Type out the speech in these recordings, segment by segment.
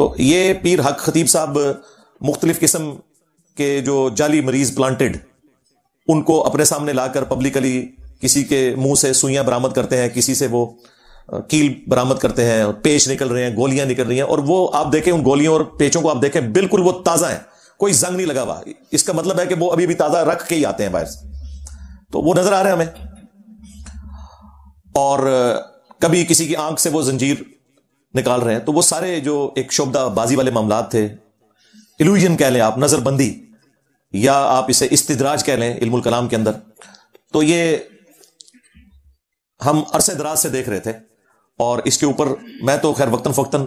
تو یہ پیر حق خطیب صاحب مختلف قسم کے جو جعلی مریض پلانٹڈ ان کو اپنے سامنے لا کر پبلکلی کسی کے منہ سے سوئیاں برآمد کرتے ہیں, کسی سے وہ کیل برآمد کرتے ہیں, پیچ نکل رہے ہیں, گولیاں نکل رہی ہیں, اور وہ آپ دیکھیں ان گولیوں اور پیچوں کو آپ دیکھیں بالکل وہ تازہ ہیں, کوئی زنگ نہیں لگا ہوا. اس کا مطلب ہے کہ وہ ابھی بھی تازہ رکھ کے ہی آتے ہیں باہر سے. تو وہ نظر آ رہے ہیں ہمیں. اور کبھی کسی کی آنکھ سے وہ زنجیر نکال رہے ہیں. تو وہ سارے جو ایک شعبدہ بازی والے معاملات تھے, ایلوژن کہہ لیں آپ, نظر بندی, یا آپ اسے استدراج کہہ لیں علم الکلام کے اندر, تو یہ ہم عرصے دراز سے دیکھ رہے تھے. اور اس کے اوپر میں تو خیر وقتاً فوقتاً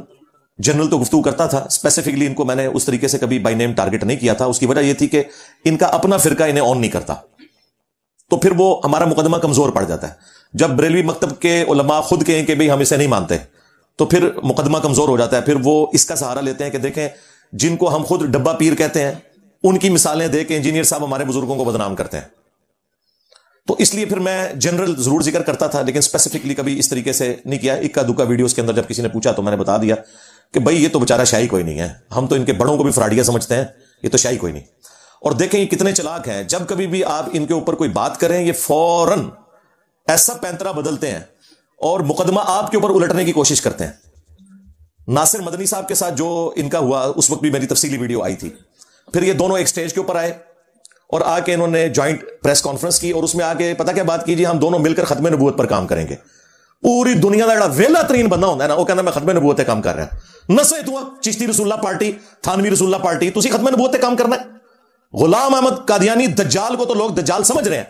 جنرل تو گفتگو کرتا تھا, اسپیسیفکلی ان کو میں نے اس طریقے سے کبھی بائی نیم ٹارگٹ نہیں کیا تھا. اس کی وجہ یہ تھی کہ ان کا اپنا فرقہ انہیں آن نہیں کرتا, تو پھر وہ ہمارا مقدمہ کمزور پڑ جاتا ہے. جب بریلوی مکتب کے علماء خود کہیں کہ بھئی ہم اسے نہیں مانتے, تو پھر مقدمہ کمزور ہو جاتا ہے. پھر وہ اس کا سہارا لیتے ہیں کہ دیکھیں جن کو ہم خود ڈبہ پیر کہتے ہیں ان کی مثالیں دے کے انجینئر صاحب ہمارے بزرگوں کو بدنام کرتے ہیں. تو اس لیے پھر میں جنرل ضرور ذکر کرتا تھا, لیکن اسپیسیفکلی کبھی اس طریقے سے نہیں کیا. اکا دکا ویڈیوز کے اندر جب کسی نے پوچھا تو میں نے بتا دیا کہ بھائی یہ تو بیچارہ شاہی کوئی نہیں ہے, ہم تو ان کے بڑوں کو بھی فراڈیا سمجھتے ہیں, یہ تو شاہی کوئی نہیں. اور دیکھیں یہ کتنے چلاک ہیں, جب کبھی بھی آپ ان کے اوپر کوئی بات کریں یہ فوراً ایسا پینترا بدلتے ہیں اور مقدمہ آپ کے اوپر الٹنے کی کوشش کرتے ہیں. ناصر مدنی صاحب کے ساتھ جو ان کا ہوا اس وقت بھی میری تفصیلی ویڈیو آئی تھی. پھر یہ دونوں ایک سٹیج کے اوپر آئے اور آ کے انہوں نے جوائنٹ پریس کانفرنس کی, اور اس میں آ کے پتا کیا بات کیجیے, ہم دونوں مل کر ختم نبوت پر کام کریں گے. پوری دنیا کا ویلا ترین بندہ ہوتا ہے نا, وہ کہنا میں ختم نبوت پہ کام کر رہا ہوں. نسے تو چشتی رسول اللہ پارٹی, تھانوی رسول اللہ پارٹی, تسی ختم نبوت پہ کام کرنا ہے. غلام احمد قادیانی دجال کو تو لوگ دجال سمجھ رہے ہیں,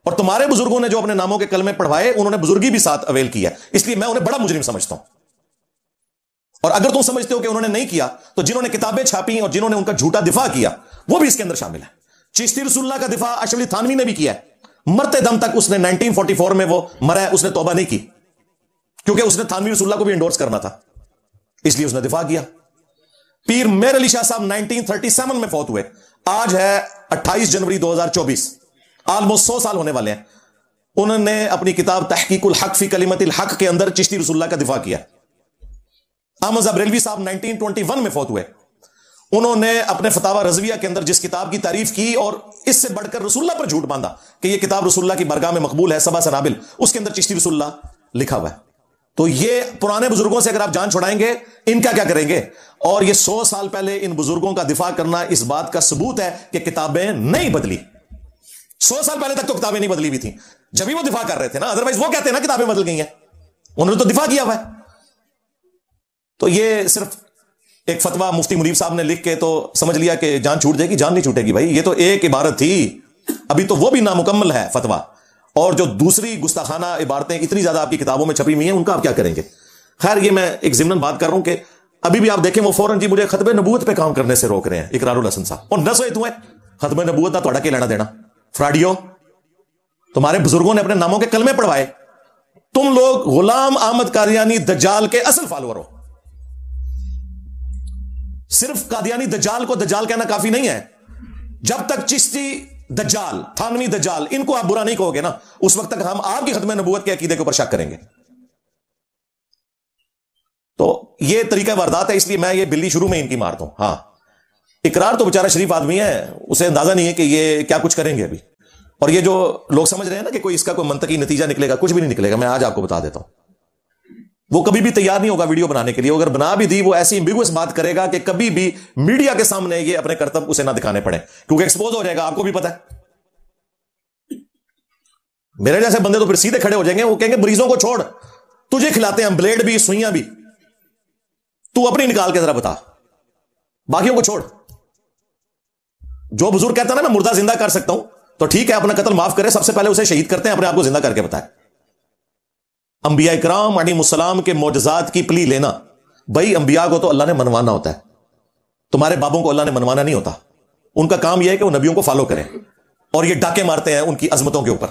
اور تمہارے بزرگوں نے جو اپنے ناموں کے کلمے پڑھوائے انہوں نے بزرگی بھی ساتھ اویل کیا, اس لیے میں انہیں بڑا مجرم سمجھتا ہوں. اور اگر تم سمجھتے ہو کہ انہوں نے نہیں کیا, تو جنہوں نے کتابیں چھاپی اور جنہوں نے ان کا جھوٹا دفاع کیا وہ بھی اس کے اندر شامل ہے. چشتی رسول اللہ کا دفاع اشرف علی تھانوی نے بھی کیا ہے, مرتے دم تک اس نے 1944 میں وہ مرا ہے, اس نے توبہ نہیں کی, کیونکہ اس نے تھانوی رسول اللہ کو بھی انڈورس کرنا تھا, اس لیے اس نے دفاع کیا. پیر میر علی شاہ صاحب 1937 میں فوت ہوئے, آج ہے 28 جنوری 2024, آلموسٹ 100 سال ہونے والے ہیں. انہوں نے اپنی کتاب تحقیق الحق فی کلمت الحق کے اندر چشتی رسول اللہ کا دفاع کیا. احمد بریلوی صاحب 1921 میں فوت ہوئے, انہوں نے اپنے فتاوی رضویہ کے اندر جس کتاب کی تعریف کی اور اس سے بڑھ کر رسول اللہ پر جھوٹ باندھا کہ یہ کتاب رسول اللہ کی بارگاہ میں مقبول ہے, سبا سنابل, اس کے اندر چشتی رسول اللہ لکھا ہوا ہے. تو یہ پرانے بزرگوں سے اگر آپ جان چھڑائیں گے, ان کا کیا کریں گے؟ اور یہ 100 سال پہلے ان بزرگوں کا دفاع کرنا اس بات کا ثبوت ہے کہ کتابیں نہیں بدلی. 100 سال پہلے تک تو کتابیں نہیں بدلی ہوئی تھیں, جب ہی وہ دفاع کر رہے تھے نا, ادروائز وہ کہتے ہیں نا کتابیں بدل گئی ہیں, انہوں نے تو دفاع کیا ہوا ہے. تو یہ صرف ایک فتویٰ مفتی منیب صاحب نے لکھ کے تو سمجھ لیا کہ جان چھوٹ جائے گی, جان نہیں چھوٹے گی بھائی, یہ تو ایک عبارت تھی, ابھی تو وہ بھی نامکمل ہے فتویٰ. اور جو دوسری گستاخانہ عبارتیں اتنی زیادہ آپ کی کتابوں میں چھپی ہوئی ہیں, ان کا آپ کیا کریں گے؟ خیر یہ میں ایک ضمن بات کر رہا ہوں کہ ابھی بھی آپ دیکھیں وہ فوراً جی مجھے ختم نبوت پہ کام کرنے سے روک رہے ہیں, اقرار الحسن صاحب, اور نہ سوئے تمہیں ختم نبوت نہ تھوڑا کے لینا دینا. فراڈیو, تمہارے بزرگوں نے اپنے ناموں کے کلمے پڑھوائے, تم لوگ غلام احمد قادیانی دجال کے اصل فالوور ہو. صرف قادیانی دجال کو دجال کہنا کافی نہیں ہے, جب تک چشتی دجال, تھانوی دجال, ان کو آپ برا نہیں کہو گے نا, اس وقت تک ہم آپ کی ختم نبوت کے عقیدے کے اوپر شک کریں گے. تو یہ طریقہ واردات ہے, اس لیے میں یہ بلی شروع میں ان کی مارتا ہوں. ہاں اقرار تو بیچارہ شریف آدمی ہے, اسے اندازہ نہیں ہے کہ یہ کیا کچھ کریں گے ابھی. اور یہ جو لوگ سمجھ رہے ہیں نا کہ کوئی اس کا کوئی منطقی نتیجہ نکلے گا, کچھ بھی نہیں نکلے گا. میں آج آپ کو بتا دیتا ہوں, وہ کبھی بھی تیار نہیں ہوگا ویڈیو بنانے کے لیے. اگر بنا بھی دی وہ ایسی ایمبیگوس بات کرے گا کہ کبھی بھی میڈیا کے سامنے یہ اپنے کرتب اسے نہ دکھانے پڑے, کیونکہ ایکسپوز ہو جائے گا. آپ کو بھی پتا ہے میرے جیسے بندے تو پھر سیدھے کھڑے ہو جائیں گے, وہ کہیں گے مریضوں کو چھوڑ, تجھے کھلاتے ہیں ہم بلیڈ بھی سوئیاں بھی, تو اپنی نکال کے ذرا بتا, باقیوں کو چھوڑ. جو بزرگ کہتا ہے نا میں مردہ زندہ کر سکتا ہوں, تو ٹھیک ہے اپنا قتل معاف کرے, سب سے پہلے اسے شہید کرتے ہیں, اپنے آپ کو زندہ کر کے بتائے. انبیاء کرام علیہ السلام کے معجزات کی پلی لینا, بھائی انبیاء کو تو اللہ نے منوانا ہوتا ہے, تمہارے بابوں کو اللہ نے منوانا نہیں ہوتا. ان کا کام یہ ہے کہ وہ نبیوں کو فالو کریں, اور یہ ڈاکے مارتے ہیں ان کی عظمتوں کے اوپر.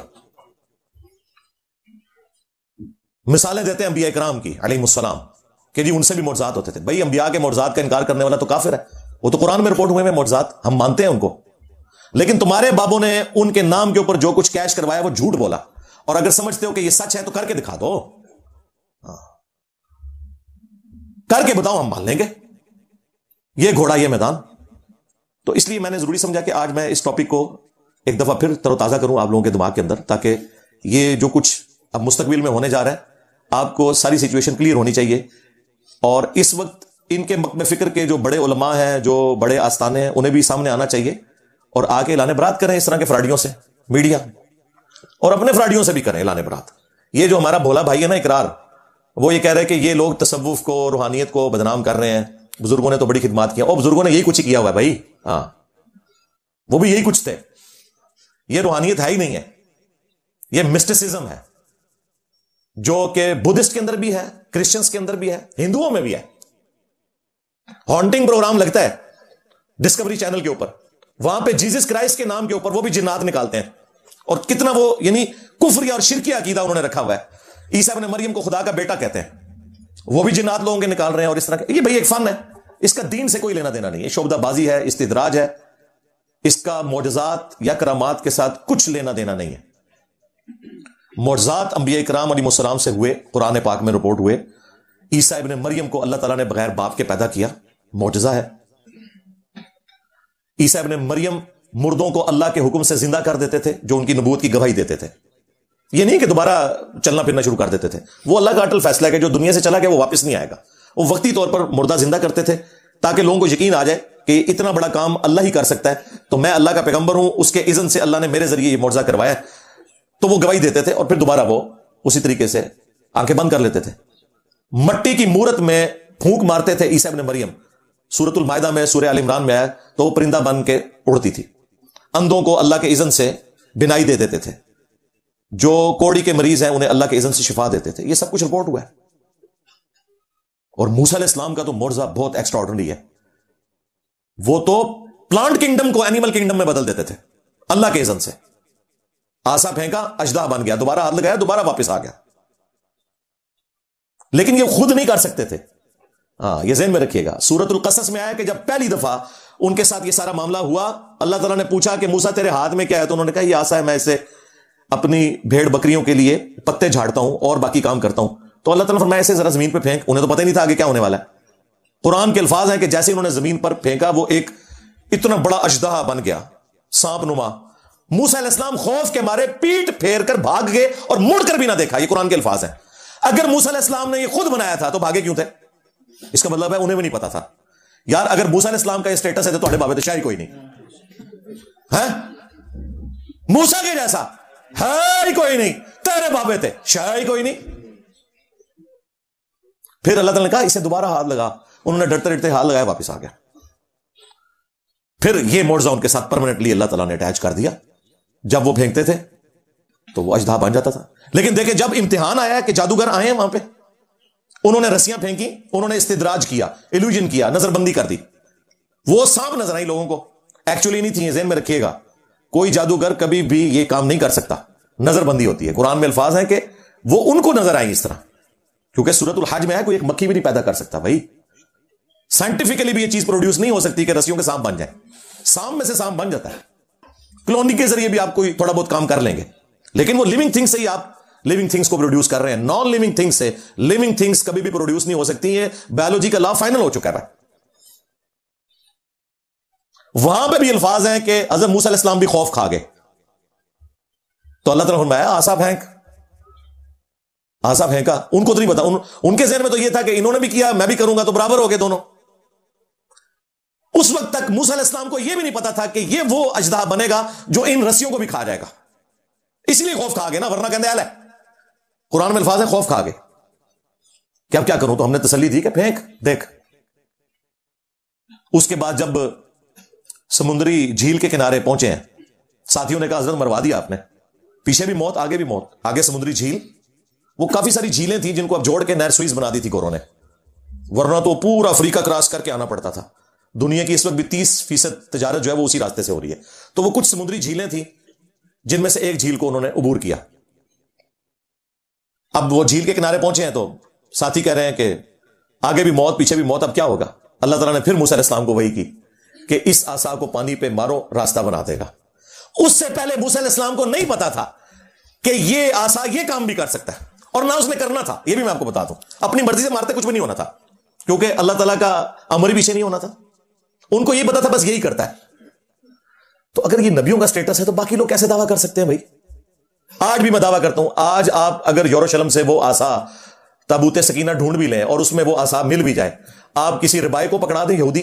مثالیں دیتے ہیں انبیاء کرام کی علیہ السلام کہ جی ان سے بھی معجزات ہوتے تھے. بھائی انبیاء کے معجزات کا انکار کرنے والا تو کافر ہے, وہ تو قرآن میں رپورٹ ہوئے ہیں معجزات, ہم مانتے ہیں ان کو. لیکن تمہارے بابوں نے ان کے نام کے اوپر جو کچھ کیش کروایا وہ جھوٹ بولا, اور اگر سمجھتے ہو کہ یہ سچ ہے تو کر کے دکھا دو, کر کے بتاؤ, ہم مان لیں گے. یہ گھوڑا یہ میدان. تو اس لیے میں نے ضروری سمجھا کہ آج میں اس ٹاپک کو ایک دفعہ پھر تر و تازہ کروں آپ لوگوں کے دماغ کے اندر، تاکہ یہ جو کچھ اب مستقبل میں ہونے جا رہا ہے آپ کو ساری سچویشن کلیئر ہونی چاہیے. اور اس وقت ان کے مقم فکر کے جو بڑے علماء ہیں، جو بڑے آستانے ہیں، انہیں بھی سامنے آنا چاہیے اور آ کے اعلان برات کریں اس طرح کے فراڈیوں سے، میڈیا اور اپنے فراڈیوں سے بھی کریں اعلان برات. یہ جو ہمارا بھولا بھائی ہے نا اقرار، وہ یہ کہہ رہے کہ یہ لوگ تصوف کو، روحانیت کو بدنام کر رہے ہیں، بزرگوں نے تو بڑی خدمات کیا. اور بزرگوں نے یہی کچھ کیا ہوا ہے بھائی. ہاں وہ بھی یہی کچھ تھے. یہ روحانیت ہے ہی نہیں ہے، یہ مسٹسزم ہے، جو کہ بدھسٹ کے اندر بھی ہے، کرسچنز کے اندر بھی ہے، ہندوؤں میں بھی ہے. ہانٹنگ پروگرام لگتا ہے ڈسکوری چینل کے اوپر، وہاں پہ جیزس کرائسٹ کے نام کے اوپر وہ بھی جنات نکالتے ہیں. اور کتنا وہ یعنی کفری اور شرکی عقیدہ انہوں نے رکھا ہوا ہے. عیسیٰ ابن مریم کو خدا کا بیٹا کہتے ہیں، وہ بھی جنات لوگوں کے نکال رہے ہیں. اور اس طرح کے یہ بھائی ایک فن ہے، اس کا دین سے کوئی لینا دینا نہیں ہے، شعبدہ بازی ہے، استدراج ہے. اس کا معجزات یا کرامات کے ساتھ کچھ لینا دینا نہیں ہے. معجزات انبیاء کرام علیہ السلام سے ہوئے، قرآن پاک میں رپورٹ ہوئے. عیسیٰ ابن مریم کو اللہ تعالیٰ نے بغیر باپ کے پیدا کیا، معجزہ ہے. عیسیٰ ابن مریم مردوں کو اللہ کے حکم سے زندہ کر دیتے تھے، جو ان کی نبوت کی گواہی دیتے تھے. یہ نہیں کہ دوبارہ چلنا پھرنا شروع کر دیتے تھے. وہ اللہ کا اٹل فیصلہ ہے کہ جو دنیا سے چلا گیا وہ واپس نہیں آئے گا. وہ وقتی طور پر مردہ زندہ کرتے تھے تاکہ لوگوں کو یقین آ جائے کہ اتنا بڑا کام اللہ ہی کر سکتا ہے، تو میں اللہ کا پیغمبر ہوں، اس کے اذن سے اللہ نے میرے ذریعے یہ معجزہ کروایا ہے. تو وہ گواہی دیتے تھے اور پھر دوبارہ وہ اسی طریقے سے آنکھیں بند کر لیتے تھے. مٹی کی مورت میں پھونک مارتے تھے عیسیٰ ابن مریم. سورۃ المائدہ میں، سورہ آل عمران میں آیا تو وہ پرندہ بن کے اڑتی تھی. اندھوں کو اللہ کے اذن سے بینائی دے دیتے تھے. جو کوڑی کے مریض ہیں انہیں اللہ کے اذن سے شفا دیتے تھے. یہ سب کچھ رپورٹ ہوا ہے. اور موسیٰ علیہ السلام کا تو معجزہ بہت ایکسٹرا آرڈنری ہے. وہ تو پلانٹ کنگڈم کو اینیمل کنگڈم میں بدل دیتے تھے اللہ کے اذن سے. آسا پھینکا، اژدہا بن گیا، دوبارہ ہاتھ لگایا، دوبارہ واپس آ گیا. لیکن یہ خود نہیں کر سکتے تھے. ہاں یہ ذہن میں رکھیے گا. سورۃ القصص میں آیا کہ جب پہلی دفعہ ان کے ساتھ یہ سارا معاملہ ہوا، اللہ تعالیٰ نے پوچھا کہ موسیٰ تیرے ہاتھ میں کیا ہے؟ تو انہوں نے کہا یہ آسا ہے، میں اسے اپنی بھیڑ بکریوں کے لیے پتے جھاڑتا ہوں اور باقی کام کرتا ہوں. تو اللہ تعالیٰ نے فرمایا اسے ذرا زمین پہ پھینک. انہیں تو پتہ نہیں تھا آگے کیا ہونے والا ہے. قرآن کے الفاظ ہیں کہ جیسے انہوں نے زمین پر پھینکا وہ ایک اتنا بڑا اژدہا بن گیا، سانپ نما. موسیٰ علیہ السلام خوف کے مارے پیٹ پھیر کر بھاگ گئے اور مڑ کر بھی نہ دیکھا. یہ قرآن کے الفاظ ہیں. اگر موسیٰ علیہ السلام نے یہ خود بنایا تھا تو بھاگے کیوں تھے؟ اس کا مطلب ہے انہیں بھی نہیں پتا تھا. یار اگر موسیٰ علیہ السلام کا یہ اسٹیٹس ہے تو تھوڑے بابے تو شاید کوئی نہیں ہے. موسیٰ کے جیسا ہے ہی کوئی نہیں، تیرے بابے تھے شاید کوئی نہیں. پھر اللہ تعالیٰ نے کہا اسے دوبارہ ہاتھ لگا. انہوں نے ڈرتے ڈرتے ہاتھ لگایا، واپس آ گیا. پھر یہ معجزہ ان کے ساتھ پرماننٹلی اللہ تعالیٰ نے اٹیچ کر دیا. جب وہ پھینکتے تھے تو وہ اژدہا بن جاتا تھا. لیکن دیکھیں جب امتحان آیا کہ جادوگر آئے ہیں وہاں پہ، انہوں نے رسیاں پھینکی، انہوں نے استدراج کیا، ایلوژن کیا، نظر بندی کر دی. وہ سانپ نظر آئی لوگوں کو، ایکچولی نہیں تھی. ذہن میں رکھیے گا کوئی جادوگر کبھی بھی یہ کام نہیں کر سکتا. نظر بندی ہوتی ہے. قرآن میں الفاظ ہیں کہ وہ ان کو نظر آئیں اس طرح، کیونکہ سورۃ الحج میں ہے کوئی ایک مکھی بھی نہیں پیدا کر سکتا. بھائی سائنٹیفکلی بھی یہ چیز پروڈیوس نہیں ہو سکتی کہ رسیوں کے سانپ بن جائیں. سانپ میں سے سانپ بن جاتا ہے. کلوننگ کے ذریعے بھی آپ کوئی تھوڑا بہت کام کر لیں گے، لیکن وہ لیونگ تھنگ سے ہی آپ لیونگ تھنگس کو پروڈیوس کر رہے ہیں. نان لیونگ تھنگ سے لیونگ تھنگس کبھی بھی پروڈیوس نہیں ہو سکتی ہیں. بایولوجی کا لا فائنل ہو چکا ہے. وہاں پہ بھی الفاظ ہیں کہ حضرت موسیٰ علیہ السلام بھی خوف کھا گئے. تو اللہ تعالیٰ نے فرمایا آسا پھینک. آسا پھینکا. ان کو تو نہیں پتا، ان کے ذہن میں تو یہ تھا کہ انہوں نے بھی کیا میں بھی کروں گا تو برابر ہو گئے دونوں. اس وقت تک موسیٰ علیہ السلام کو یہ بھی نہیں پتا تھا کہ یہ وہ اژدہا بنے گا جو ان رسیوں کو بھی کھا جائے گا. اس لیے خوف کھا گئے نا، ورنہ کہندے ہے قرآن میں الفاظ ہے خوف کھا گئے کہ اب کیا کروں. تو ہم نے تسلی دی کہ پھینک دیکھ. اس کے بعد جب سمندری جھیل کے کنارے پہنچے ہیں، ساتھیوں نے کہا حضرت مروا دیا آپ نے، پیچھے بھی موت آگے بھی موت. آگے سمندری جھیل، وہ کافی ساری جھیلیں تھیں جن کو اب جوڑ کے نہر سوئز بنا دی تھی گوروں نے، ورنہ تو پورا افریقہ کراس کر کے آنا پڑتا تھا. دنیا کی اس وقت بھی 30% تجارت جو ہے وہ اسی راستے سے ہو رہی ہے. تو وہ کچھ سمندری جھیلیں تھیں جن میں سے ایک جھیل کو انہوں نے عبور کیا. اب وہ جھیل کے کنارے پہنچے ہیں تو ساتھی کہہ رہے ہیں کہ آگے بھی موت پیچھے بھی موت، اب کیا ہوگا. اللہ تعالیٰ نے پھر موسیٰ علیہ السلام کو وحی کی کہ اس عصا کو پانی پہ مارو، راستہ بنا دے گا. اس سے پہلے موسیٰ علیہ السلام کو نہیں پتا تھا کہ یہ عصا یہ کام بھی کر سکتا ہے، اور نہ اس نے کرنا تھا. یہ بھی میں آپ کو بتا دوں، اپنی مرضی سے مارتے کچھ بھی نہیں ہونا تھا، کیونکہ اللہ تعالیٰ کا امر بھی پیچھے نہیں ہونا تھا. ان کو یہ پتا تھا بس یہی کرتا ہے. تو اگر یہ نبیوں کا سٹیٹس ہے تو باقی لوگ کیسے دعویٰ کر سکتے ہیں بھائی؟ آج بھی میں دعویٰ کرتا ہوں, آج آپ اگر یروشلم سے وہ آسا تابوت سکینہ ڈھونڈ بھی لیں اور اس میں وہ آسا مل بھی جائے, آپ کسی ربائی کو پکڑا دیں یہودی,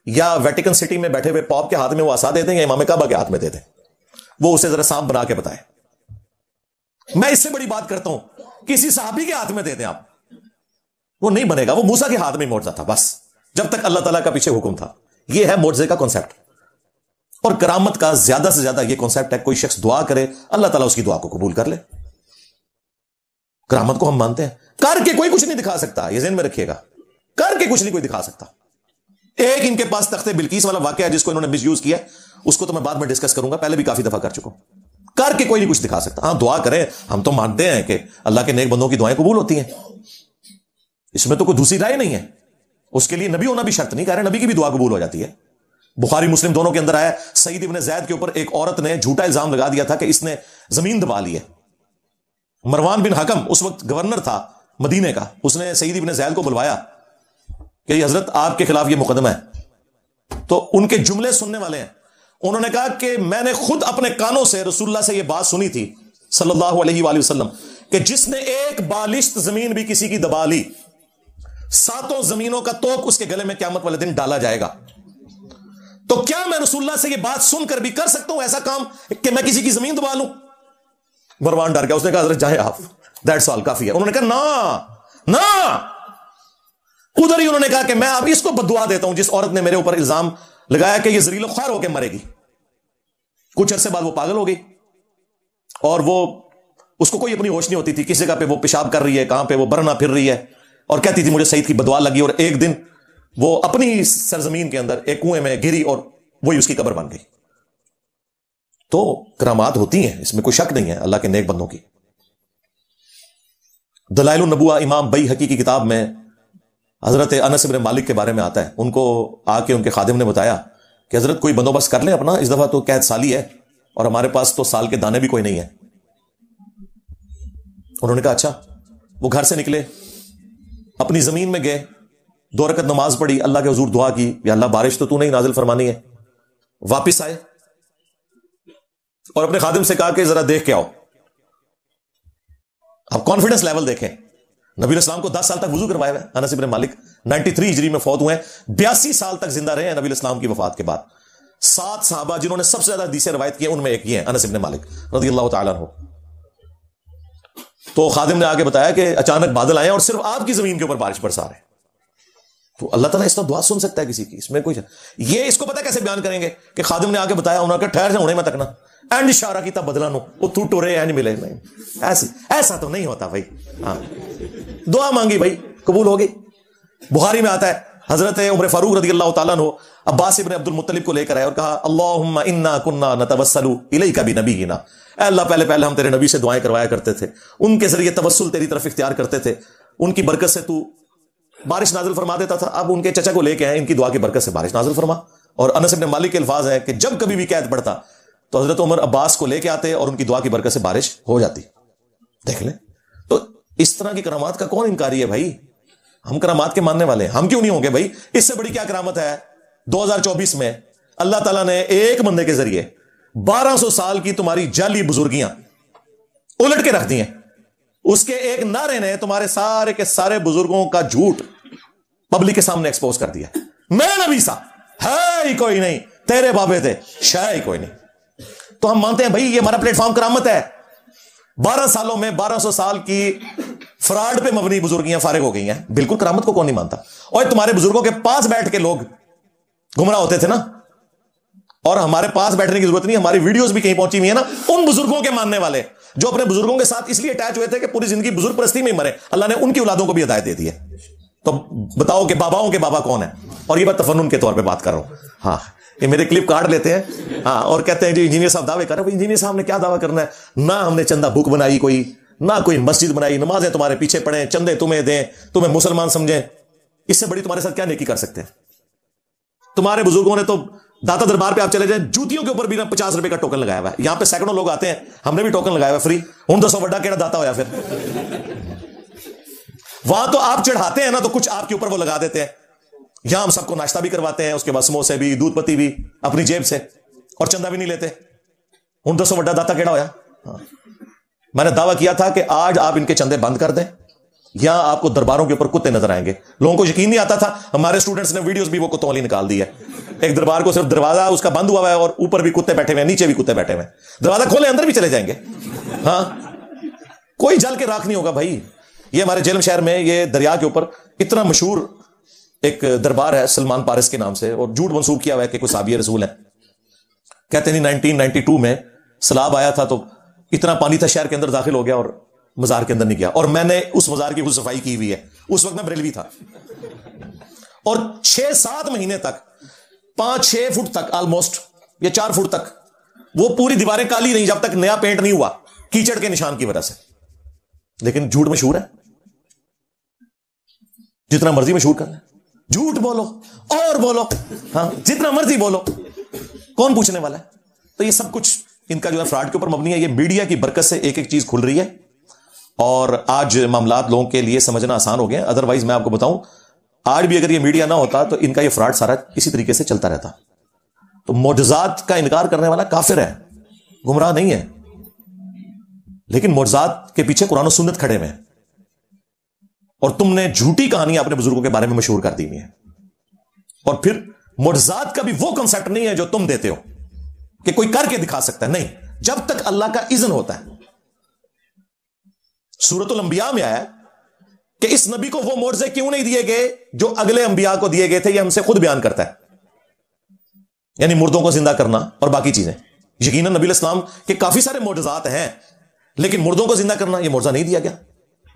یا ویٹیکن سٹی میں بیٹھے ہوئے پاپ کے ہاتھ میں وہ آسا دے دیں یا امام کعبہ کے ہاتھ میں دے دیں, وہ اسے ذرا سانپ بنا کے بتائے. میں اس سے بڑی بات کرتا ہوں, کسی صحابی کے ہاتھ میں دے دیں آپ, وہ نہیں بنے گا. وہ موسیٰ کے ہاتھ میں معجزہ تھا بس, جب تک اللہ تعالیٰ کا پیچھے حکم تھا. یہ ہے معجزے کا کانسیپٹ. اور کرامت کا زیادہ سے زیادہ یہ کانسیپٹ ہے, کوئی شخص دعا کرے اللہ تعالیٰ اس کی دعا کو قبول کر لے. کرامت کو ہم مانتے ہیں, کر کے کوئی کچھ نہیں دکھا سکتا, یہ ذہن میں رکھیے گا, کر کے کچھ نہیں کوئی دکھا سکتا. ایک ان کے پاس تخت بلقیس والا واقعہ ہے جس کو انہوں نے مس یوز کیا, اس کو تو میں بعد میں ڈسکس کروں گا, پہلے بھی کافی دفعہ کر چکا ہوں. کر کے کوئی نہیں کچھ دکھا سکتا. ہاں دعا کریں, ہم تو مانتے ہیں کہ اللہ کے نیک بندوں کی دعائیں قبول ہوتی ہیں, اس میں تو کوئی دوسری رائے نہیں ہے. اس کے لیے نبی ہونا بھی شرط نہیں, کہہ رہے نبی کی بھی دعا قبول ہو جاتی ہے. بخاری مسلم دونوں کے اندر آیا, سعید ابن زید کے اوپر ایک عورت نے جھوٹا الزام لگا دیا تھا کہ اس نے زمین دبا لی ہے. مروان بن حکم اس وقت گورنر تھا مدینے کا, اس نے سعید ابن زید کو بلوایا کہ یہ حضرت آپ کے خلاف یہ مقدمہ ہے. تو ان کے جملے سننے والے ہیں, انہوں نے کہا کہ میں نے خود اپنے کانوں سے رسول اللہ سے یہ بات سنی تھی صلی اللہ علیہ وآلہ وسلم کہ جس نے ایک بالشت زمین بھی کسی کی دبا لی, 7 زمینوں کا توق اس کے گلے میں قیامت والے دن ڈالا جائے گا. تو کیا میں رسول اللہ سے یہ بات سن کر بھی کر سکتا ہوں ایسا کام کہ میں کسی کی زمین دبا لوں؟ مروان ڈر گیا, اس نے کہا حضرت جائیں آپ, دیٹس آل, کافی ہے. انہوں نے کہا نا. ادھر ہی انہوں نے کہا کہ میں اب اس کو بددعا دیتا ہوں جس عورت نے میرے اوپر الزام لگایا کہ یہ ذلیل و خوار ہو کے مرے گی. کچھ عرصے بعد وہ پاگل ہو گئی, اور وہ اس کو کوئی اپنی ہوش نہیں ہوتی تھی, کسی جگہ پہ وہ پیشاب کر رہی ہے, کہاں پہ وہ برنا پھر رہی ہے, اور کہتی تھی مجھے سعید کی بددعا لگی. اور ایک دن وہ اپنی سرزمین کے اندر ایک کنویں میں گری اور وہی اس کی قبر بن گئی. تو کرامات ہوتی ہیں, اس میں کوئی شک نہیں ہے اللہ کے نیک بندوں کی. دلائل النبوہ امام بیہقی کی کتاب میں حضرت انس بن مالک کے بارے میں آتا ہے. ان کو آ کے ان کے خادم نے بتایا کہ حضرت کوئی بندوبست کر لیں اپنا, اس دفعہ تو قید سالی ہے اور ہمارے پاس تو سال کے دانے بھی کوئی نہیں ہے. انہوں نے کہا اچھا. وہ گھر سے نکلے, اپنی زمین میں گئے, 2 رکعت نماز پڑھی, اللہ کے حضور دعا کی, یا اللہ بارش تو نہیں نازل فرمانی ہے. واپس آئے اور اپنے خادم سے کہا کہ ذرا دیکھ کے آؤ. اب کانفیڈنس لیول دیکھیں, نبی اسلام کو 10 سال تک وضو کروایا ہے. انس بن مالک 93 ہجری میں فوت ہوئے ہیں, 82 سال تک زندہ رہے ہیں نبی اسلام کی وفات کے بعد. 7 صحابہ جنہوں نے سب سے زیادہ حدیثیں روایت کی ہیں ان میں ایک یہ ہیں انس بن مالک رضی اللہ تعالیٰ عنہ. تو خادم نے آگے بتایا کہ اچانک بادل آئے اور صرف آپ کی زمین کے اوپر بارش برسا رہے ہیں. تو اللہ تعالیٰ اس طرح دعا سن سکتا ہے کسی کی, اس میں کوئی یہ اس کو پتہ کیسے بیان کریں گے کہ خادم نے آگے بتایا, انہوں نے کہا ٹھہر جا ہونے میں تک نا اینڈ اشارہ کی تب بدلا نو وہ تو ٹورے اینڈ ملے نہیں, ایسا تو نہیں ہوتا بھائی. ہاں دعا مانگی بھائی قبول ہوگی. بخاری میں آتا ہے حضرت عمر فاروق رضی اللہ تعالیٰ عنہ عباس ابن عبد المطلب کو لے کر آئے اور کہا اللہم انا کننا نتوسل الیک بنبینا, اے اللہ پہلے ہم تیرے نبی سے دعائیں کروایا کرتے تھے, ان کے ذریعے توسل تیری طرف اختیار کرتے تھے, ان کی برکت سے تو بارش نازل فرما دیتا تھا. اب ان کے چچا کو لے کے آئے, ان کی دعا کی برکت سے بارش نازل فرما. اور انس بن مالک کے الفاظ ہیں کہ جب کبھی بھی قید پڑتا تو حضرت عمر عباس کو لے کے آتے اور ان کی دعا کی برکت سے بارش ہو جاتی. دیکھ لیں, تو اس طرح کی کرامات کا کون انکاری ہے بھائی؟ ہم کرامات کے ماننے والے ہیں, ہم کیوں نہیں ہوں گے بھائی؟ اس سے بڑی کیا کرامت ہے 2024 میں اللہ تعالیٰ نے ایک بندے کے ذریعے 1200 سال کی تمہاری جعلی بزرگیاں الٹ کے رکھ دی ہیں. اس کے ایک نعرے نے تمہارے سارے کے سارے بزرگوں کا جھوٹ پبلک کے سامنے ایکسپوز کر دیا. میرا نبی سا ہے ہی کوئی نہیں, تیرے بابے تھے شاید ہی کوئی نہیں. تو ہم مانتے ہیں بھائی یہ ہمارا پلیٹ فارم کرامت ہے. 12 سالوں میں 1200 سال کی فراڈ پہ مبنی بزرگیاں فارغ ہو گئی ہیں. بالکل کرامت کو کون نہیں مانتا؟ اور تمہارے بزرگوں کے پاس بیٹھ کے لوگ گمراہ ہوتے تھے نا, اور ہمارے پاس بیٹھنے کی ضرورت نہیں, ہماری ویڈیوز بھی کہیں پہنچی ہوئی ہیں نا. ان بزرگوں کے ماننے والے جو اپنے بزرگوں کے ساتھ اس لیے اٹیچ ہوئے تھے کہ پوری زندگی بزرگ پرستی میں ہی مرے, اللہ نے ان کی اولادوں کو بھی ہدایت دے دی ہے. تو بتاؤ کہ باباؤں کے بابا کون ہے؟ اور یہ بات تفنن کے طور پہ بات کر رہا ہوں. ہاں یہ میرے کلپ کاٹ لیتے ہیں ہاں, اور کہتے ہیں جی انجینئر صاحب دعوے کر رہے ہیں. انجینئر صاحب نے کیا دعویٰ کرنا ہے؟ نہ ہم نے چندہ بک بنائی کوئی, نہ کوئی مسجد بنائی, نمازیں تمہارے پیچھے پڑھیں, چندے تمہیں دیں, تمہیں مسلمان سمجھیں. اس سے بڑی تمہارے ساتھ کیا نیکی کر سکتے ہیں؟ تمہارے بزرگوں نے تو داتا دربار پہ آپ چلے جائیں, جوتیوں کے اوپر بھی 50 روپے کا ٹوکن لگایا ہوا ہے. یہاں پہ سینکڑوں لوگ آتے ہیں, ہم نے بھی ٹوکن لگایا ہوا ہے فری. ہوں 200 بڑا کیڑا داتا ہوا پھر وہاں تو آپ چڑھاتے ہیں نا, تو کچھ آپ کے اوپر وہ لگا دیتے ہیں. یہاں ہم سب کو ناشتہ بھی کرواتے ہیں، اس کے بعد سموسے بھی، دودھ پتی بھی اپنی جیب سے، اور چندہ بھی نہیں لیتے. ہوں دسو وڈا داتا کیڑا ہویا؟ میں نے دعویٰ کیا تھا کہ آج آپ ان کے چندے بند کر دیں یا آپ کو درباروں کے اوپر کتے نظر آئیں گے. لوگوں کو یقین نہیں آتا تھا. ہمارے اسٹوڈنٹس نے ویڈیوز بھی وہ کتوں والی نکال دی ہے. ایک دربار کو صرف دروازہ اس کا بند ہوا ہوا ہے اور اوپر بھی کتے بیٹھے ہوئے ہیں، نیچے بھی کتے بیٹھے ہوئے ہیں. دروازہ کھولے اندر بھی چلے جائیں گے. ہاں کوئی جل کے راکھ نہیں ہوگا بھائی. یہ ہمارے جیلم شہر میں یہ دریا کے اوپر اتنا مشہور ایک دربار ہے سلمان پارس کے نام سے، اور جھوٹ منسوب کیا ہوا ہے کہ کوئی صحابی رسول ہے. کہتے ہیں 1992 میں سیلاب آیا تھا تو اتنا پانی تھا شہر کے اندر داخل ہو گیا اور مزار کے اندر نہیں گیا، اور میں نے اس مزار کی خود صفائی کی ہوئی ہے. اس وقت میں بریلوی تھا، اور 6-7 مہینے تک 5-6 فٹ تک آلموسٹ یا 4 فٹ تک وہ پوری دیواریں کالی نہیں جب تک نیا پینٹ نہیں ہوا، کیچڑ کے نشان کی وجہ سے. لیکن جھوٹ مشہور ہے، جتنا مرضی مشہور کر لیں، جھوٹ بولو اور بولو، ہاں جتنا مرضی بولو، کون پوچھنے والا ہے؟ تو یہ سب کچھ ان کا جو ہے فراڈ کے اوپر مبنی ہے. یہ میڈیا کی برکت سے ایک ایک چیز کھل رہی ہے، اور آج معاملات لوگوں کے لیے سمجھنا آسان ہو گئے. ادروائز میں آپ کو بتاؤں، آج بھی اگر یہ میڈیا نہ ہوتا تو ان کا یہ فراڈ سارا اسی طریقے سے چلتا رہتا. تو معجزات کا انکار کرنے والا کافر ہے، گمراہ نہیں ہے. لیکن معجزات کے پیچھے قرآن و سنت کھڑے ہوئے ہیں، اور تم نے جھوٹی کہانیاں اپنے بزرگوں کے بارے میں مشہور کر دی ہوئی ہیں. اور پھر معجزات کا بھی وہ کنسیپٹ نہیں ہے جو تم دیتے ہو کہ کوئی کر کے دکھا سکتا ہے. نہیں، جب تک اللہ کا اذن ہوتا ہے. سورۃ الانبیاء میں آیا کہ اس نبی کو وہ معجزے کیوں نہیں دیے گئے جو اگلے انبیاء کو دیے گئے تھے. یہ ہم سے خود بیان کرتا ہے، یعنی مردوں کو زندہ کرنا اور باقی چیزیں. یقیناً نبی الاسلام کے کافی سارے معجزات ہیں، لیکن مردوں کو زندہ کرنا یہ معجزہ نہیں دیا گیا.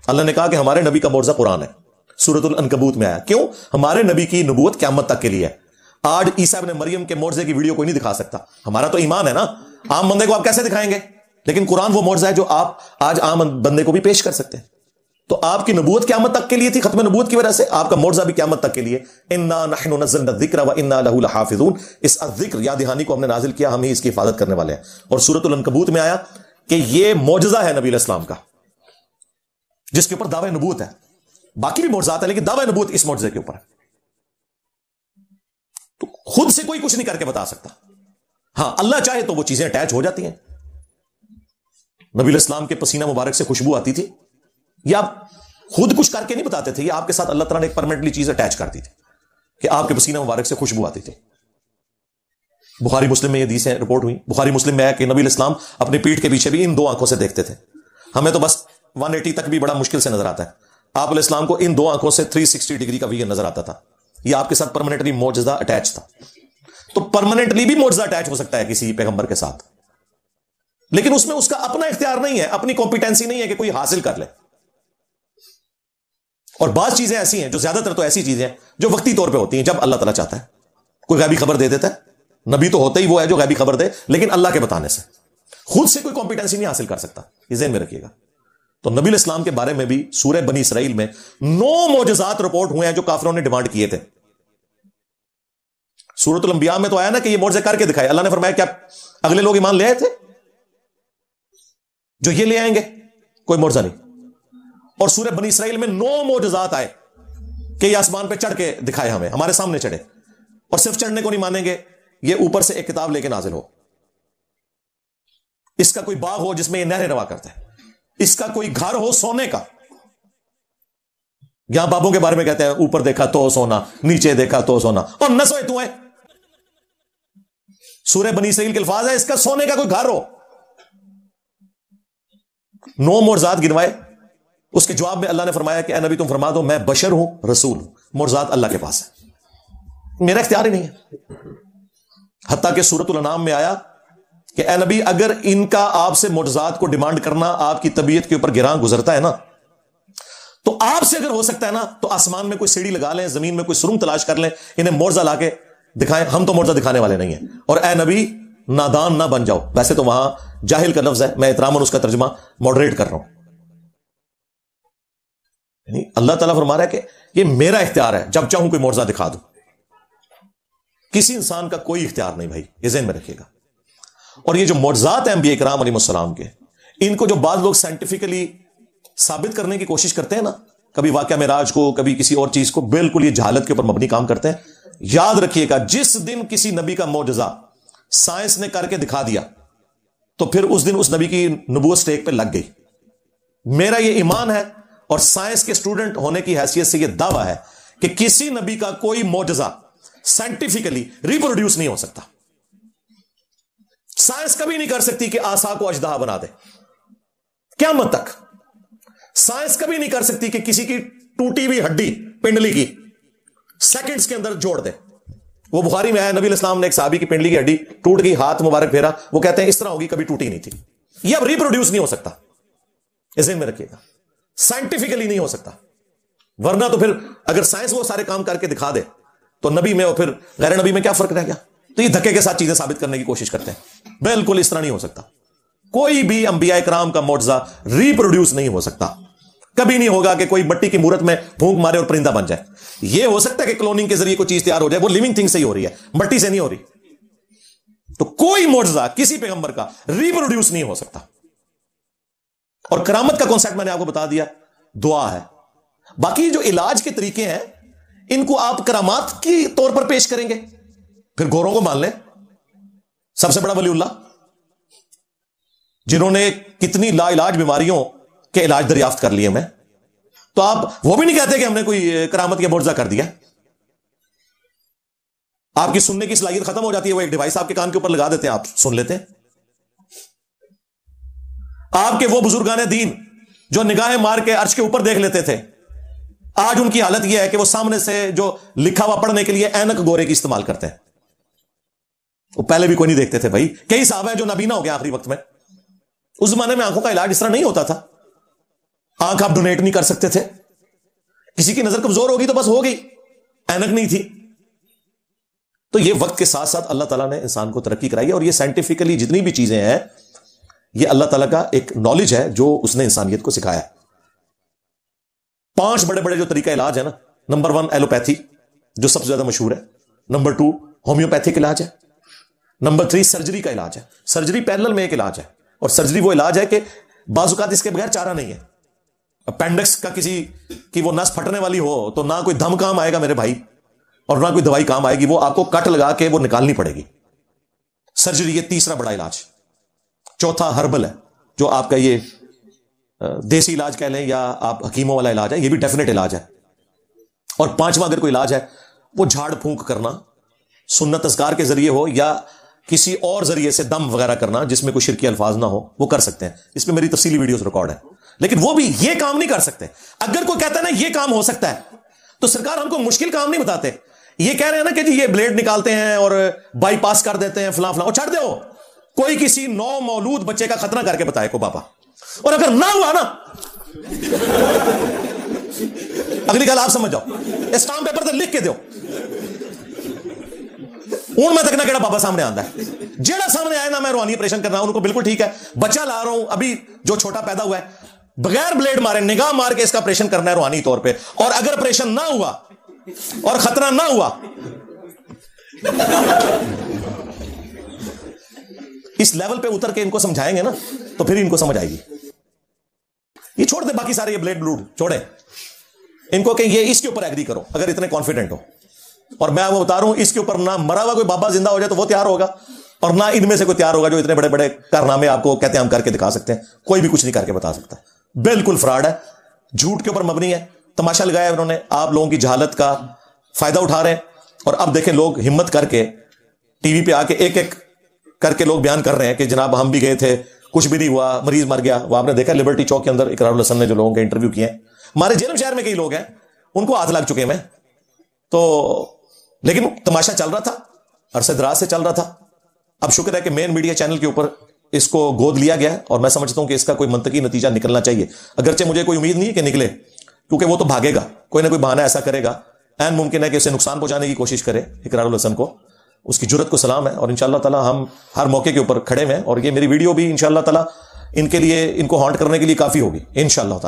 اللہ نے کہا کہ ہمارے نبی کا معجزہ قرآن ہے. سورۃ العنکبوت میں آیا. کیوں؟ ہمارے نبی کی نبوت قیامت تک کے لیے ہے. آج عیسیٰ ابن مریم کے معجزے کی ویڈیو کوئی نہیں دکھا سکتا. ہمارا تو ایمان ہے نا، عام بندے کو آپ کیسے دکھائیں گے؟ لیکن قرآن وہ معجزہ ہے جو آپ آج عام بندے کو بھی پیش کر سکتے ہیں. تو آپ کی نبوت قیامت تک کے لیے تھی، ختم نبوت کی وجہ سے آپ کا معجزہ بھی قیامت تک کے لیے. انا نحن نزلنا الذکر وانا لہ لحافظون. اس الذکر یاد دہانی کو ہم نے نازل کیا، ہم ہی اس کی حفاظت کرنے والے ہیں. اور سورۃ العنکبوت میں آیا کہ یہ معجزہ ہے نبی علیہ السلام کا، جس کے اوپر دعوی نبوت ہے. باقی بھی معجزات ہیں لیکن دعوی نبوت اس معجزے کے اوپر ہے. تو خود سے کوئی کچھ نہیں کر کے بتا سکتا. ہاں اللہ چاہے تو وہ چیزیں اٹیچ ہو جاتی ہیں. نبی علیہ السلام کے پسینہ مبارک سے خوشبو آتی تھی، یا آپ خود کچھ کر کے نہیں بتاتے تھے، یہ آپ کے ساتھ اللہ تعالیٰ نے ایک پرماننٹلی چیز اٹیچ کر دی تھی کہ آپ کے پسینہ مبارک سے خوشبو آتی تھی. بخاری مسلم میں یہ حدیثیں رپورٹ ہوئی. بخاری مسلم میں ہے کہ نبی علیہ السلام اپنی پیٹھ کے پیچھے بھی ان 2 آنکھوں سے دیکھتے تھے. ہمیں تو بس 180 تک بھی بڑا مشکل سے نظر آتا ہے. آپ علیہ السلام کو ان 2 آنکھوں سے 360 ڈگری کا ویژن نظر آتا تھا. یہ آپ کے ساتھ پرماننٹلی معجزہ اٹیچ تھا. تو پرماننٹلی بھی معجزہ اٹیچ ہو سکتا ہے کسی پیغمبر کے ساتھ، لیکن اس میں اس کا اپنا اختیار نہیں ہے، اپنی کمپیٹنسی نہیں ہے کہ کوئی حاصل کر لے. اور بعض چیزیں ایسی ہیں جو زیادہ تر تو ایسی چیزیں ہیں جو وقتی طور پہ ہوتی ہیں جب اللہ تعالیٰ چاہتا ہے. کوئی غیبی خبر دے دیتا ہے، نبی تو ہوتا ہی وہ ہے جو غیبی خبر دے، لیکن اللہ کے بتانے سے خود سے کوئی کمپیٹنسی نہیں حاصل کر سکتا. یہ ذہن میں رکھیے گا. تو نبی علیہ السلام کے بارے میں بھی سورہ بنی اسرائیل میں 9 معجزات رپورٹ ہوئے ہیں جو کافروں نے ڈیمانڈ کیے تھے. سورۃ الانبیاء میں تو آیا نا کہ یہ معجزے کر کے دکھائے. اللہ نے فرمایا کیا اگلے لوگ ایمان لے آئے تھے جو یہ لے آئیں گے؟ کوئی معجزہ نہیں. اور سورہ بنی اسرائیل میں 9 معجزات آئے کہ یہ آسمان پہ چڑھ کے دکھائے، ہمارے سامنے چڑھے. اور صرف چڑھنے کو نہیں مانیں گے، یہ اوپر سے ایک کتاب لے کے نازل ہو، اس کا کوئی باغ ہو جس میں یہ نہریں روا کرتا ہے، اس کا کوئی گھر ہو سونے کا. یہاں بابوں کے بارے میں کہتے ہیں اوپر دیکھا تو سونا، نیچے دیکھا تو سونا، اور نہ سوئے تو ہے. سورہ بنی اسرائیل کے الفاظ ہے اس کا سونے کا کوئی گھر ہو. 9 معجزات گنوائے. اس کے جواب میں اللہ نے فرمایا کہ اے نبی تم فرما دو میں بشر ہوں، رسول ہوں. معجزات اللہ کے پاس ہے، میرا اختیار ہی نہیں ہے. حتیٰ کہ سورۃ الانعام میں آیا کہ اے نبی اگر ان کا آپ سے معجزات کو ڈیمانڈ کرنا آپ کی طبیعت کے اوپر گراں گزرتا ہے نا، تو آپ سے اگر ہو سکتا ہے نا تو آسمان میں کوئی سیڑھی لگا لیں، زمین میں کوئی سرنگ تلاش کر لیں، انہیں معجزہ لا کے دکھائیں. ہم تو معجزہ دکھانے والے نہیں ہیں. اور اے نبی نادان نہ بن جاؤ. ویسے تو وہاں جاہل کا لفظ ہے، میں احترام اس کا ترجمہ ماڈریٹ کر رہا ہوں. یعنی اللہ تعالیٰ فرما رہا ہے کہ یہ میرا اختیار ہے، جب چاہوں کوئی معجزہ دکھا دوں. کسی انسان کا کوئی اختیار نہیں بھائی، یہ ذہن میں رکھیے گا. اور یہ جو معجزات ہیں انبیاء کرام علیہ السلام کے، ان کو جو بعض لوگ سائنٹیفکلی ثابت کرنے کی کوشش کرتے ہیں نا، کبھی واقعہ معراج کو، کبھی کسی اور چیز کو، بالکل یہ جہالت کے اوپر مبنی کام کرتے ہیں. یاد رکھیے گا، جس دن کسی نبی کا معجزہ سائنس نے کر کے دکھا دیا تو پھر اس دن اس نبی کی نبوت سٹیک پہ لگ گئی. میرا یہ ایمان ہے اور سائنس کے اسٹوڈنٹ ہونے کی حیثیت سے یہ دعویٰ ہے کہ کسی نبی کا کوئی معجزہ سائنٹیفکلی ریپروڈیوس نہیں ہو سکتا. سائنس کبھی نہیں کر سکتی کہ آسا کو اژدہا بنا دے قیامت تک. سائنس کبھی نہیں کر سکتی کہ کسی کی ٹوٹی ہوئی ہڈی پنڈلی کی سیکنڈز کے اندر جوڑ دے. وہ بخاری میں آیا، نبی علیہ السلام نے ایک صحابی کی پنڈلی کی ہڈی ٹوٹ گئی، ہاتھ مبارک پھیرا، وہ کہتے ہیں اس طرح ہوگی، کبھی ٹوٹی نہیں تھی. یہ اب ریپروڈیوس نہیں ہو سکتا، ذہن میں رکھیے گا، سائنٹیفکلی نہیں ہو سکتا. ورنہ تو پھر اگر سائنس وہ سارے کام کر کے دکھا دے تو نبی میں اور پھر غیر نبی میں کیا فرق رہ گیا؟ تو یہ دھکے کے ساتھ چیزیں ثابت کرنے کی کوشش کرتے ہیں. بالکل اس طرح نہیں ہو سکتا. کوئی بھی انبیاء کرام کا معجزہ ریپروڈیوس نہیں ہو سکتا. کبھی نہیں ہوگا کہ کوئی مٹی کی مورت میں پھونک مارے اور پرندہ بن جائے. یہ ہو سکتا ہے کہ کلوننگ کے ذریعے کوئی چیز تیار ہو جائے، وہ لیونگ تھنگ سے ہی ہو رہی ہے، مٹی سے نہیں ہو رہی. تو کوئی معجزہ کسی پیغمبر کا ریپروڈیوس نہیں ہو سکتا. اور کرامت کا کانسیپٹ میں نے آپ کو بتا دیا، دعا ہے. باقی جو علاج کے طریقے ہیں ان کو آپ کرامات کی طور پر پیش کریں گے، پھر گوروں کو مان لیں. سب سے بڑا ولی اللہ جنہوں نے کتنی لا علاج بیماریوں کے علاج دریافت کر لیے میں، تو آپ وہ بھی نہیں کہتے کہ ہم نے کوئی کرامت یا معجزہ کر دیا. آپ کی سننے کی صلاحیت ختم ہو جاتی ہے، وہ ایک ڈیوائس آپ کے کان کے اوپر لگا دیتے ہیں، آپ سن لیتے ہیں. آپ کے وہ بزرگان دین جو نگاہیں مار کے عرش کے اوپر دیکھ لیتے تھے، آج ان کی حالت یہ ہے کہ وہ سامنے سے جو لکھا ہوا پڑھنے کے لیے اینک گورے کی استعمال کرتے ہیں. وہ پہلے بھی کوئی نہیں دیکھتے تھے بھائی. کئی صحابہ ہیں جو نابینا ہو گیا آخری وقت میں. اس زمانے میں آنکھوں کا علاج اس طرح نہیں ہوتا تھا. آنکھ آپ ڈونیٹ نہیں کر سکتے تھے. کسی کی نظر کمزور ہوگی تو بس ہو گئی، اینک نہیں تھی. تو یہ وقت کے ساتھ ساتھ اللہ تعالیٰ نے انسان کو ترقی کرائی ہے، اور یہ سائنٹیفکلی جتنی بھی چیزیں ہیں یہ اللہ تعالیٰ کا ایک نالج ہے جو اس نے انسانیت کو سکھایا. 5 بڑے بڑے جو طریقہ علاج ہے نا، نمبر 1 ایلوپیتھی جو سب سے زیادہ مشہور ہے. نمبر 2 ہومیوپیتھک علاج ہے. نمبر 3 سرجری کا علاج ہے. سرجری پیرلل میں ایک علاج ہے، اور سرجری وہ علاج ہے کہ بعض اوقات اس کے بغیر چارہ نہیں ہے. اپینڈکس کا کسی کی وہ نس پھٹنے والی ہو تو نہ کوئی دم کام آئے گا میرے بھائی، اور نہ کوئی دوائی کام آئے گی، وہ آپ کو کٹ لگا کے وہ نکالنی پڑے گی. سرجری یہ تیسرا بڑا علاج. چوتھا ہربل ہے جو آپ کا یہ دیسی علاج کہہ لیں یا آپ حکیموں والا علاج ہے، یہ بھی ڈیفینیٹ علاج ہے. اور 5واں اگر کوئی علاج ہے وہ جھاڑ پھونک کرنا، سنت اذکار کے ذریعے ہو یا کسی اور ذریعے سے دم وغیرہ کرنا جس میں کوئی شرکی الفاظ نہ ہو، وہ کر سکتے ہیں. اس میں میری تفصیلی ویڈیوز ریکارڈ ہیں. لیکن وہ بھی یہ کام نہیں کر سکتے. اگر کوئی کہتا ہے نا یہ کام ہو سکتا ہے تو سرکار ہم کو مشکل کام نہیں بتاتے. یہ کہہ رہے ہیں نا کہ جی یہ بلیڈ نکالتے ہیں اور بائی پاس کر دیتے ہیں فلاں فلاں، اور چھڑ دے. ہو کوئی کسی نو مولود بچے کا خطرہ کر کے بتائے کو بابا، اور اگر نہ ہوا نا اگلی گل آپ سمجھ جاؤ، اسٹامپ پیپر تے لکھ کے دو. ہوں میں تکنا کہڑا بابا سامنے آندا ہے، جیڑا سامنے آئے نا میں روحانی آپریشن کرنا ان کو بالکل ٹھیک ہے. بچہ لا رہا ہوں ابھی جو چھوٹا پیدا ہوا ہے، بغیر بلیڈ مارے نگاہ مار کے اس کا آپریشن کرنا ہے روحانی طور پہ. اور اگر آپریشن نہ ہوا اور خطرہ نہ ہوا، اس لیول پہ اتر کے ان کو سمجھائیں گے نا تو پھر ان کو سمجھ آئے گی. یہ چھوڑ دے باقی سارے یہ بلیڈ بلوڈ چھوڑے، ان کو کہ یہ اس کے اوپر ایگری کرو اگر اتنے کانفیڈنٹ ہو. اور میں وہ بتا رہا ہوں اس کے اوپر نہ مرا ہوا کوئی بابا زندہ ہو جائے تو وہ تیار ہوگا، اور نہ ان میں سے کوئی تیار ہوگا جو اتنے بڑے بڑے کارنامے آپ کو کہتے ہیں ہم کر کے دکھا سکتے ہیں. کوئی بھی کچھ نہیں کر کے بتا سکتا. بالکل فراڈ ہے، جھوٹ کے اوپر مبنی ہے. تماشا لگایا انہوں نے، آپ لوگوں کی جہالت کا فائدہ اٹھا رہے ہیں. اور اب دیکھیں لوگ ہمت کر کے ٹی وی پہ آ کے ایک ایک کر کے لوگ بیان کر رہے ہیں کہ جناب ہم بھی گئے تھے، کچھ بھی نہیں ہوا، مریض مر گیا. وہ آپ نے دیکھا لبرٹی چوک کے اندر اقرار الحسن نے جو لوگوں کے انٹرویو کیے ہیں، ہمارے جیلم شہر میں کئی لوگ ہیں ان کو ہاتھ لگ چکے میں. تو لیکن تماشا چل رہا تھا، عرصے دراز سے چل رہا تھا. اب شکر ہے کہ مین میڈیا چینل کے اوپر اس کو گود لیا گیا ہے، اور میں سمجھتا ہوں کہ اس کا کوئی منطقی نتیجہ نکلنا چاہیے. اگرچہ مجھے کوئی امید نہیں ہے کہ نکلے، کیونکہ وہ تو بھاگے گا، کوئی نہ کوئی بہانہ ایسا کرے گا. این ممکن ہے کہ اسے نقصان پہنچانے کی کوشش کرے اقرار الحسن کو. اس کی جرت کو سلام ہے، اور انشاءاللہ تعالی ہم ہر موقع کے اوپر کھڑے ہیں. اور یہ میری ویڈیو بھی انشاءاللہ تعالی ان کے لیے، ان کو ہانٹ کرنے کے لیے کافی ہوگی انشاءاللہ تعالی.